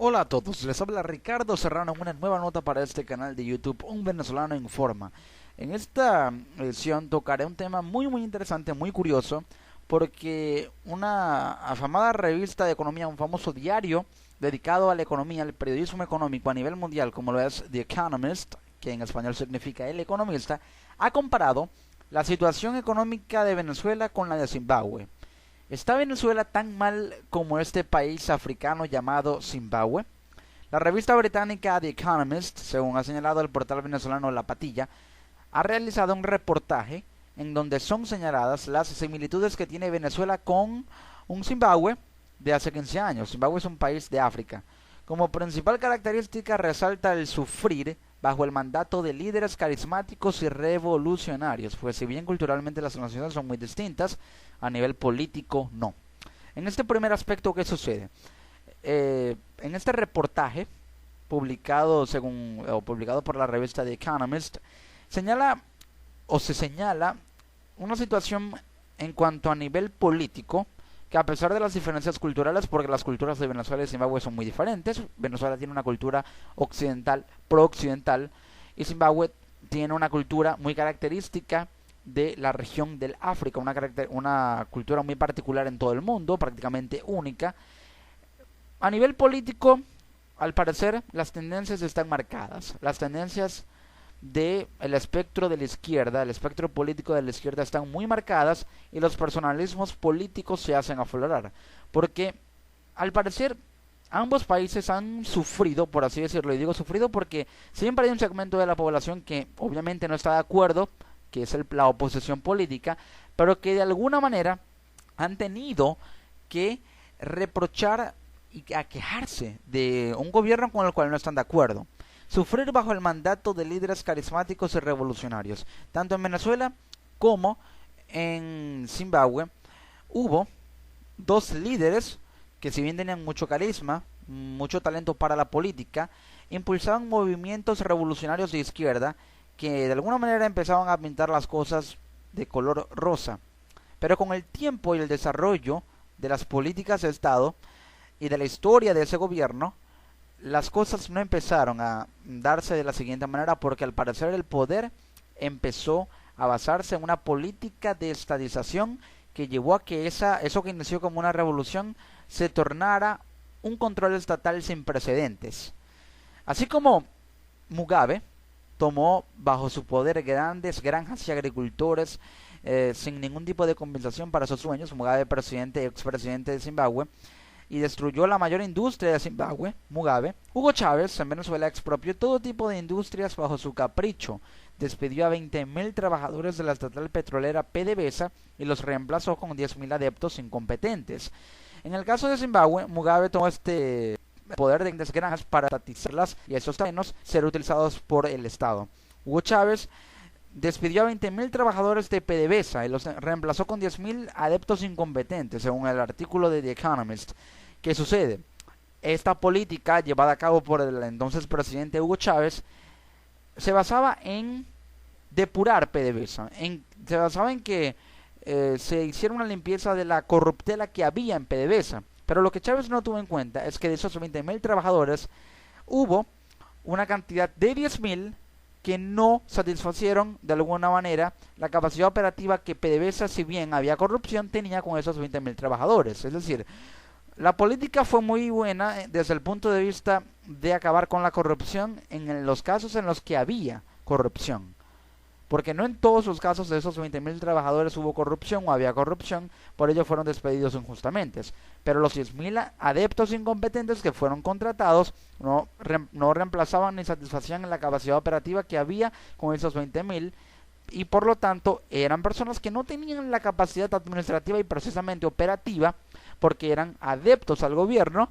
Hola a todos, les habla Ricardo Serrano en una nueva nota para este canal de YouTube, Un Venezolano Informa. En esta edición tocaré un tema muy interesante, muy curioso, porque una afamada revista de economía, un famoso diario dedicado a la economía, al periodismo económico a nivel mundial, como lo es The Economist, que en español significa El Economista, ha comparado la situación económica de Venezuela con la de Zimbabue. ¿Está Venezuela tan mal como este país africano llamado Zimbabue? La revista británica The Economist, según ha señalado el portal venezolano La Patilla, ha realizado un reportaje en donde son señaladas las similitudes que tiene Venezuela con un Zimbabue de hace 15 años. Zimbabue es un país de África. Como principal característica resalta el sufrir bajo el mandato de líderes carismáticos y revolucionarios, pues si bien culturalmente las naciones son muy distintas, a nivel político no. En este primer aspecto, ¿qué sucede? En este reportaje publicado por la revista The Economist, se señala una situación en cuanto a nivel político que, a pesar de las diferencias culturales, porque las culturas de Venezuela y Zimbabue son muy diferentes, Venezuela tiene una cultura occidental, pro-occidental, y Zimbabue tiene una cultura muy característica de la región del África, una cultura muy particular en todo el mundo, prácticamente única. A nivel político, al parecer, las tendencias están marcadas. Las tendencias del espectro de la izquierda, el espectro político de la izquierda están muy marcadas y los personalismos políticos se hacen aflorar. Porque, al parecer, ambos países han sufrido, por así decirlo, y digo sufrido porque siempre hay un segmento de la población que obviamente no está de acuerdo, que es la oposición política, pero que de alguna manera han tenido que reprochar y a quejarse de un gobierno con el cual no están de acuerdo. Sufrir bajo el mandato de líderes carismáticos y revolucionarios. Tanto en Venezuela como en Zimbabue hubo dos líderes que, si bien tenían mucho carisma, mucho talento para la política, impulsaban movimientos revolucionarios de izquierda que de alguna manera empezaban a pintar las cosas de color rosa. Pero con el tiempo y el desarrollo de las políticas de Estado y de la historia de ese gobierno, las cosas no empezaron a darse de la siguiente manera, porque al parecer el poder empezó a basarse en una política de estatización que llevó a que eso que inició como una revolución se tornara un control estatal sin precedentes. Así como Mugabe tomó bajo su poder grandes granjas y agricultores sin ningún tipo de compensación para sus sueños, Mugabe, expresidente de Zimbabue, y destruyó la mayor industria de Zimbabue, Mugabe. Hugo Chávez en Venezuela expropió todo tipo de industrias bajo su capricho, despidió a 20.000 trabajadores de la estatal petrolera PDVSA y los reemplazó con 10.000 adeptos incompetentes. En el caso de Zimbabue, Mugabe tomó este poder de grandes granjas para estatizarlas y esos terrenos ser utilizados por el Estado. Hugo Chávez despidió a 20.000 trabajadores de PDVSA y los reemplazó con 10.000 adeptos incompetentes, según el artículo de The Economist. ¿Qué sucede? Esta política, llevada a cabo por el entonces presidente Hugo Chávez, se basaba en depurar PDVSA, se basaba en que se hiciera una limpieza de la corruptela que había en PDVSA. Pero lo que Chávez no tuvo en cuenta es que de esos 20.000 trabajadores hubo una cantidad de 10.000 que no satisfacieron de alguna manera la capacidad operativa que PDVSA, si bien había corrupción, tenía con esos 20.000 trabajadores. Es decir, la política fue muy buena desde el punto de vista de acabar con la corrupción en los casos en los que había corrupción. Porque no en todos los casos de esos 20.000 trabajadores hubo corrupción o había corrupción, por ello fueron despedidos injustamente. Pero los 10.000 adeptos incompetentes que fueron contratados no reemplazaban ni satisfacían la capacidad operativa que había con esos 20.000, y por lo tanto eran personas que no tenían la capacidad administrativa y precisamente operativa, porque eran adeptos al gobierno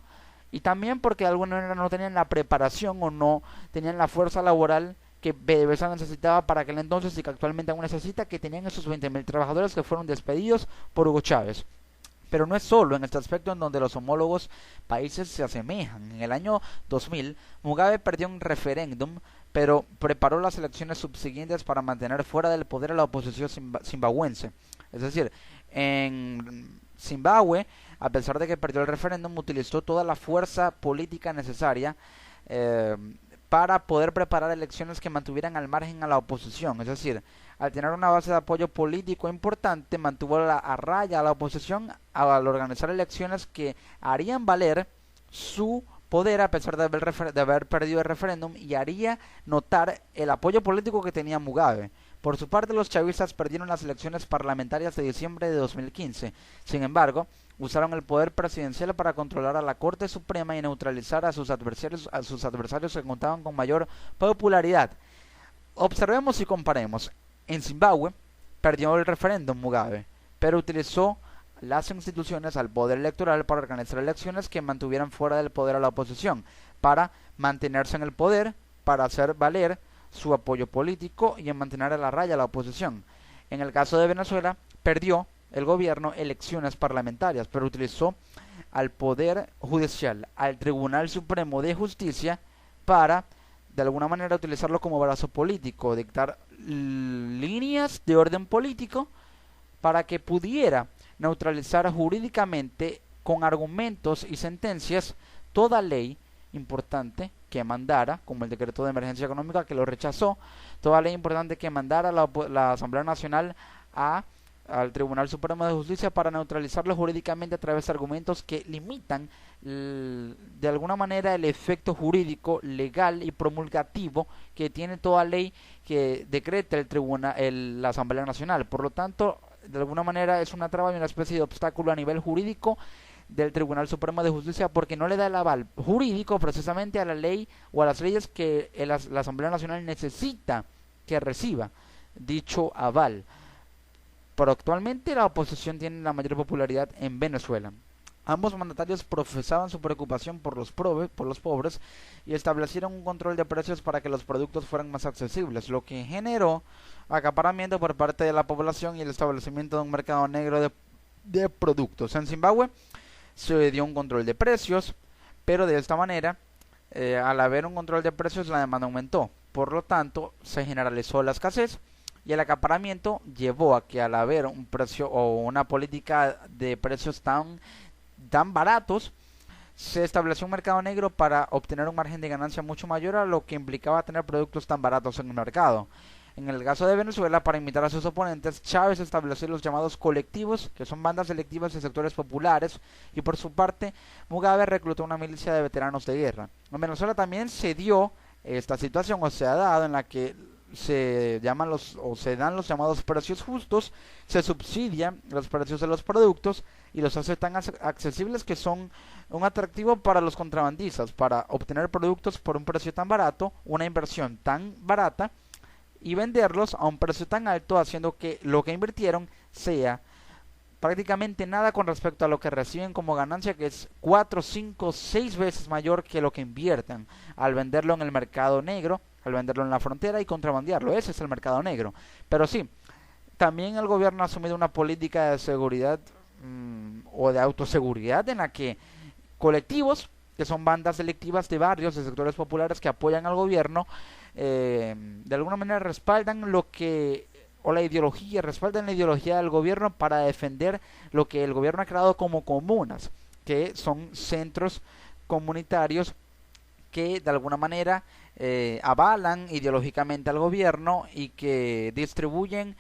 y también porque de alguna manera no tenían la preparación o no tenían la fuerza laboral que PDVSA necesitaba para aquel entonces y que actualmente aún necesita, que tenían esos 20.000 trabajadores que fueron despedidos por Hugo Chávez. Pero no es solo en este aspecto en donde los homólogos países se asemejan. En el año 2000, Mugabe perdió un referéndum, pero preparó las elecciones subsiguientes para mantener fuera del poder a la oposición zimbabuense. Es decir, en Zimbabue, a pesar de que perdió el referéndum, utilizó toda la fuerza política necesaria eh, para poder preparar elecciones que mantuvieran al margen a la oposición. Es decir, al tener una base de apoyo político importante, mantuvo a raya a la oposición al organizar elecciones que harían valer su poder a pesar de haber perdido el referéndum, y haría notar el apoyo político que tenía Mugabe. Por su parte, los chavistas perdieron las elecciones parlamentarias de diciembre de 2015. Sin embargo, usaron el poder presidencial para controlar a la Corte Suprema y neutralizar a sus adversarios que contaban con mayor popularidad. Observemos y comparemos. En Zimbabue perdió el referéndum Mugabe, pero utilizó las instituciones al poder electoral para organizar elecciones que mantuvieran fuera del poder a la oposición, para mantenerse en el poder, para hacer valer su apoyo político y en mantener a la raya a la oposición. En el caso de Venezuela, perdió el gobierno elecciones parlamentarias, pero utilizó al poder judicial, al Tribunal Supremo de Justicia, para de alguna manera utilizarlo como brazo político, dictar líneas de orden político para que pudiera neutralizar jurídicamente con argumentos y sentencias toda ley importante que mandara, como el decreto de emergencia económica, que lo rechazó, toda ley importante que mandara la Asamblea Nacional al Tribunal Supremo de Justicia para neutralizarlo jurídicamente a través de argumentos que limitan de alguna manera el efecto jurídico, legal y promulgativo que tiene toda ley que decreta la Asamblea Nacional. Por lo tanto, de alguna manera es una traba y una especie de obstáculo a nivel jurídico del Tribunal Supremo de Justicia, porque no le da el aval jurídico precisamente a la ley o a las leyes que la Asamblea Nacional necesita que reciba dicho aval. Pero actualmente la oposición tiene la mayor popularidad en Venezuela. Ambos mandatarios profesaban su preocupación por los pobres y establecieron un control de precios para que los productos fueran más accesibles, lo que generó acaparamiento por parte de la población y el establecimiento de un mercado negro de productos. En Zimbabue se dio un control de precios, pero de esta manera, al haber un control de precios, la demanda aumentó. Por lo tanto, se generalizó la escasez y el acaparamiento llevó a que, al haber un precio o una política de precios tan baratos, se estableció un mercado negro para obtener un margen de ganancia mucho mayor a lo que implicaba tener productos tan baratos en el mercado. En el caso de Venezuela, para imitar a sus oponentes, Chávez estableció los llamados colectivos, que son bandas selectivas de sectores populares, y por su parte, Mugabe reclutó una milicia de veteranos de guerra. En Venezuela también se dio esta situación, o se ha dado, en la que se dan los llamados precios justos, se subsidian los precios de los productos y los hace tan accesibles que son un atractivo para los contrabandistas, para obtener productos por un precio tan barato, una inversión tan barata, y venderlos a un precio tan alto, haciendo que lo que invirtieron sea prácticamente nada con respecto a lo que reciben como ganancia, que es 4, 5, 6 veces mayor que lo que invierten al venderlo en el mercado negro, al venderlo en la frontera y contrabandearlo. Ese es el mercado negro. Pero sí, también el gobierno ha asumido una política de seguridad o de autoseguridad, en la que colectivos, que son bandas selectivas de barrios, de sectores populares que apoyan al gobierno, de alguna manera respaldan respaldan la ideología del gobierno para defender lo que el gobierno ha creado como comunas, que son centros comunitarios que de alguna manera avalan ideológicamente al gobierno y que distribuyen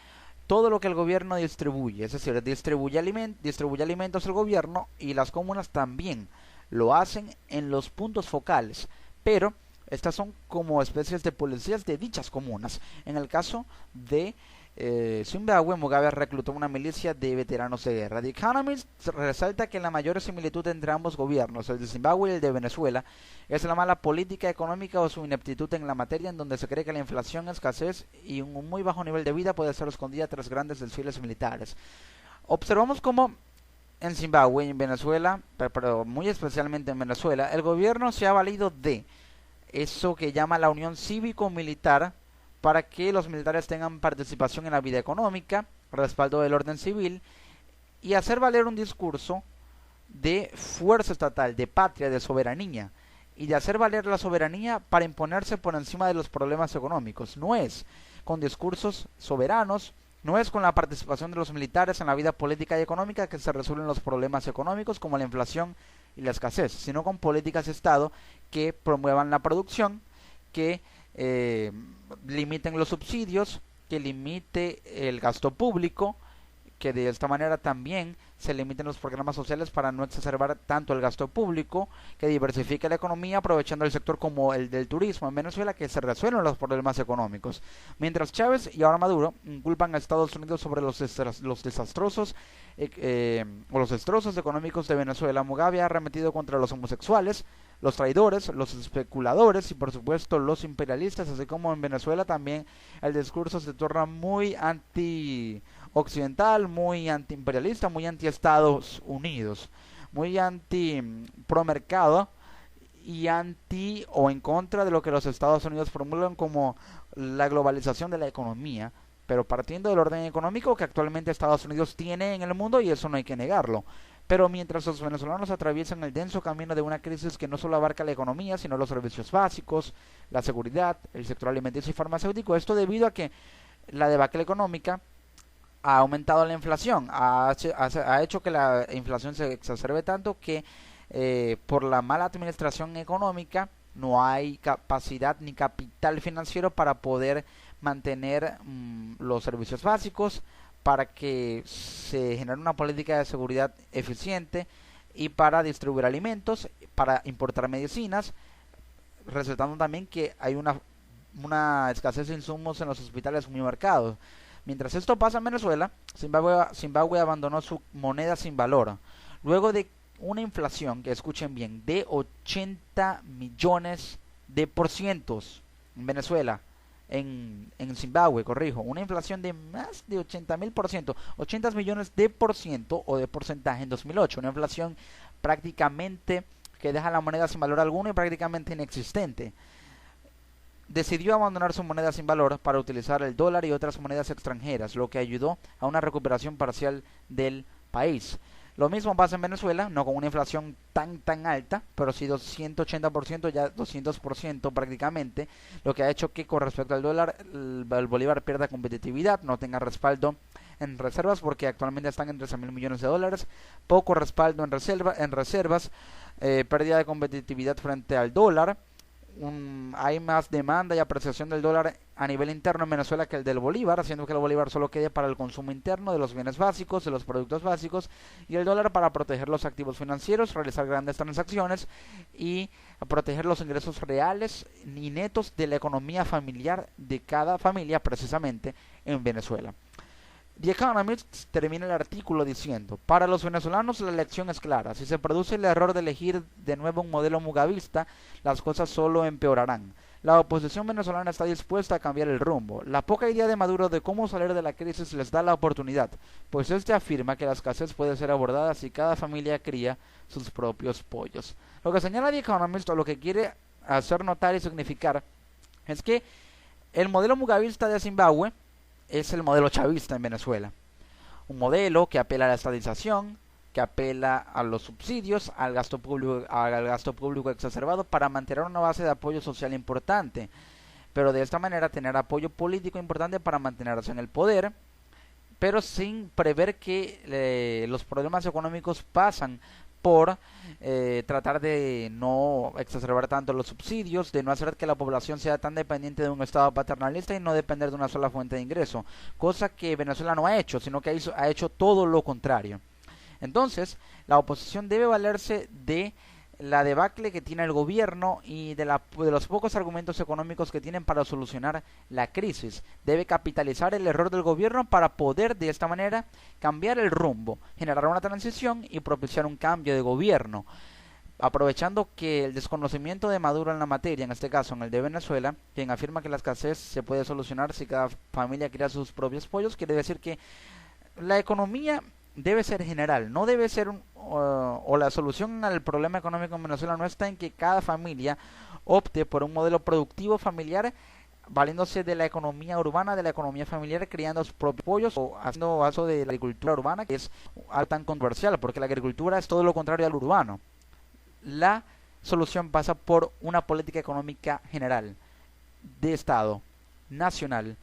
todo lo que el gobierno distribuye. Es decir, distribuye alimentos al gobierno, y las comunas también lo hacen en los puntos focales, pero estas son como especies de policías de dichas comunas. En el caso de Zimbabue, Mugabe reclutó una milicia de veteranos de guerra. The Economist resalta que la mayor similitud entre ambos gobiernos, el de Zimbabue y el de Venezuela, es la mala política económica o su ineptitud en la materia, en donde se cree que la inflación, escasez y un muy bajo nivel de vida puede ser escondida tras grandes desfiles militares. Observamos cómo en Zimbabue y en Venezuela, pero muy especialmente en Venezuela, el gobierno se ha valido de eso que llama la unión cívico-militar para que los militares tengan participación en la vida económica, respaldo del orden civil y hacer valer un discurso de fuerza estatal, de patria, de soberanía, y de hacer valer la soberanía para imponerse por encima de los problemas económicos. No es con discursos soberanos No es con la participación de los militares en la vida política y económica que se resuelven los problemas económicos como la inflación y la escasez, sino con políticas de Estado que promuevan la producción, que limiten los subsidios, que limite el gasto público, que de esta manera también se limiten los programas sociales para no exacerbar tanto el gasto público, que diversifique la economía aprovechando el sector como el del turismo en Venezuela, que se resuelven los problemas económicos. Mientras Chávez y ahora Maduro inculpan a Estados Unidos sobre los desastrosos o los destrozos económicos de Venezuela, Mugabe ha arremetido contra los homosexuales, los traidores, los especuladores y por supuesto los imperialistas, así como en Venezuela también el discurso se torna muy anti-occidental, muy anti-imperialista, muy anti-Estados Unidos, muy anti-pro-mercado y anti o en contra de lo que los Estados Unidos formulan como la globalización de la economía, pero partiendo del orden económico que actualmente Estados Unidos tiene en el mundo, y eso no hay que negarlo. Pero mientras los venezolanos atraviesan el denso camino de una crisis que no solo abarca la economía, sino los servicios básicos, la seguridad, el sector alimenticio y farmacéutico, esto debido a que la debacle económica ha aumentado la inflación, ha hecho que la inflación se exacerbe tanto que por la mala administración económica no hay capacidad ni capital financiero para poder mantener los servicios básicos, para que se genere una política de seguridad eficiente y para distribuir alimentos, para importar medicinas, resultando también que hay una escasez de insumos en los hospitales muy marcados. Mientras esto pasa en Venezuela, Zimbabue abandonó su moneda sin valor, luego de una inflación, que escuchen bien, de 80 millones de por cientos en Venezuela. En Zimbabue, corrijo, una inflación de más de 80.000%, 80 millones de por ciento o de porcentaje en 2008, una inflación prácticamente que deja la moneda sin valor alguno y prácticamente inexistente. Decidió abandonar su moneda sin valor para utilizar el dólar y otras monedas extranjeras, lo que ayudó a una recuperación parcial del país. Lo mismo pasa en Venezuela, no con una inflación tan alta, pero sí 180%, ya 200% prácticamente, lo que ha hecho que con respecto al dólar el bolívar pierda competitividad, no tenga respaldo en reservas, porque actualmente están en 13.000 millones de dólares, poco respaldo en reservas, pérdida de competitividad frente al dólar. Hay más demanda y apreciación del dólar a nivel interno en Venezuela que el del bolívar, haciendo que el bolívar solo quede para el consumo interno de los bienes básicos, de los productos básicos, y el dólar para proteger los activos financieros, realizar grandes transacciones y proteger los ingresos reales y netos de la economía familiar de cada familia, precisamente en Venezuela. The Economist termina el artículo diciendo: para los venezolanos la elección es clara. Si se produce el error de elegir de nuevo un modelo mugavista, las cosas solo empeorarán. La oposición venezolana está dispuesta a cambiar el rumbo. La poca idea de Maduro de cómo salir de la crisis les da la oportunidad, pues este afirma que la escasez puede ser abordada si cada familia cría sus propios pollos. Lo que señala The Economist, o lo que quiere hacer notar y significar, es que el modelo mugavista de Zimbabue es el modelo chavista en Venezuela. Un modelo que apela a la estatización, que apela a los subsidios, al gasto público exacerbado para mantener una base de apoyo social importante, pero de esta manera tener apoyo político importante para mantenerse en el poder, pero sin prever que los problemas económicos pasan por tratar de no exacerbar tanto los subsidios, de no hacer que la población sea tan dependiente de un Estado paternalista y no depender de una sola fuente de ingreso, cosa que Venezuela no ha hecho, sino que ha hecho todo lo contrario. Entonces, la oposición debe valerse de la debacle que tiene el gobierno y de los pocos argumentos económicos que tienen para solucionar la crisis. Debe capitalizar el error del gobierno para poder de esta manera cambiar el rumbo, generar una transición y propiciar un cambio de gobierno, aprovechando que el desconocimiento de Maduro en la materia, en este caso en el de Venezuela, quien afirma que la escasez se puede solucionar si cada familia cría sus propios pollos, quiere decir que la economía debe ser general, no debe ser o la solución al problema económico en Venezuela no está en que cada familia opte por un modelo productivo familiar valiéndose de la economía urbana, de la economía familiar, criando sus propios pollos o haciendo uso de la agricultura urbana, que es algo tan controversial, porque la agricultura es todo lo contrario al urbano. La solución pasa por una política económica general, de Estado, nacional,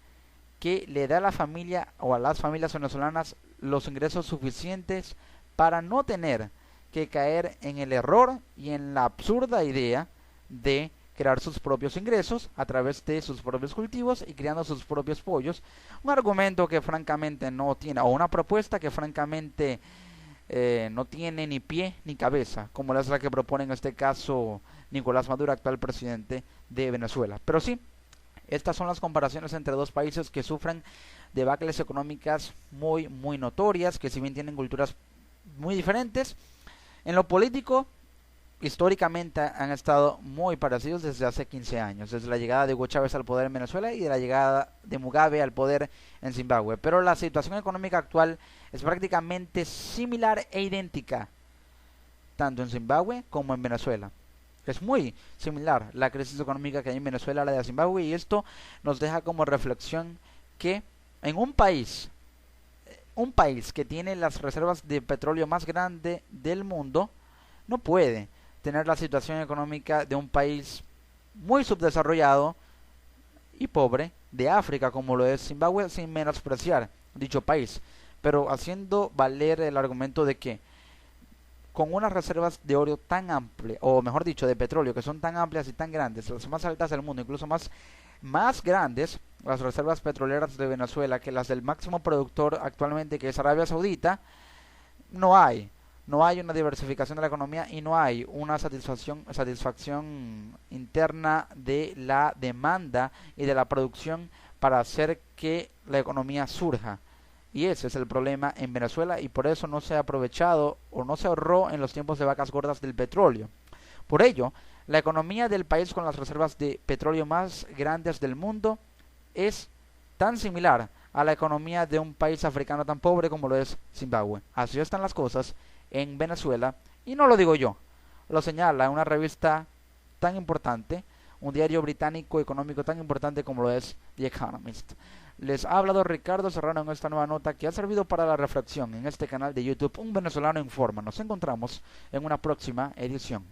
que le da a la familia o a las familias venezolanas los ingresos suficientes para no tener que caer en el error y en la absurda idea de crear sus propios ingresos a través de sus propios cultivos y criando sus propios pollos. Un argumento que francamente no tiene, o una propuesta que francamente no tiene ni pie ni cabeza, como es la que propone en este caso Nicolás Maduro, actual presidente de Venezuela. Pero sí, estas son las comparaciones entre dos países que sufren debacles económicas muy notorias, que si bien tienen culturas muy diferentes, en lo político históricamente han estado muy parecidos desde hace 15 años, desde la llegada de Hugo Chávez al poder en Venezuela y de la llegada de Mugabe al poder en Zimbabue. Pero la situación económica actual es prácticamente similar e idéntica, tanto en Zimbabue como en Venezuela. Es muy similar la crisis económica que hay en Venezuela a la de Zimbabue, y esto nos deja como reflexión que en un país que tiene las reservas de petróleo más grande del mundo, no puede tener la situación económica de un país muy subdesarrollado y pobre de África como lo es Zimbabue, sin menospreciar dicho país, pero haciendo valer el argumento de que con unas reservas de oro tan amplias, o mejor dicho de petróleo, que son tan amplias y tan grandes, las más altas del mundo, incluso más grandes, las reservas petroleras de Venezuela, que las del máximo productor actualmente, que es Arabia Saudita, no hay una diversificación de la economía y no hay una satisfacción interna de la demanda y de la producción para hacer que la economía surja. Y ese es el problema en Venezuela, y por eso no se ha aprovechado o no se ahorró en los tiempos de vacas gordas del petróleo. Por ello, la economía del país con las reservas de petróleo más grandes del mundo es tan similar a la economía de un país africano tan pobre como lo es Zimbabue. Así están las cosas en Venezuela, y no lo digo yo, lo señala una revista tan importante, un diario británico económico tan importante como lo es The Economist. Les ha hablado Ricardo Serrano en esta nueva nota que ha servido para la reflexión en este canal de YouTube Un Venezolano Informa. Nos encontramos en una próxima edición.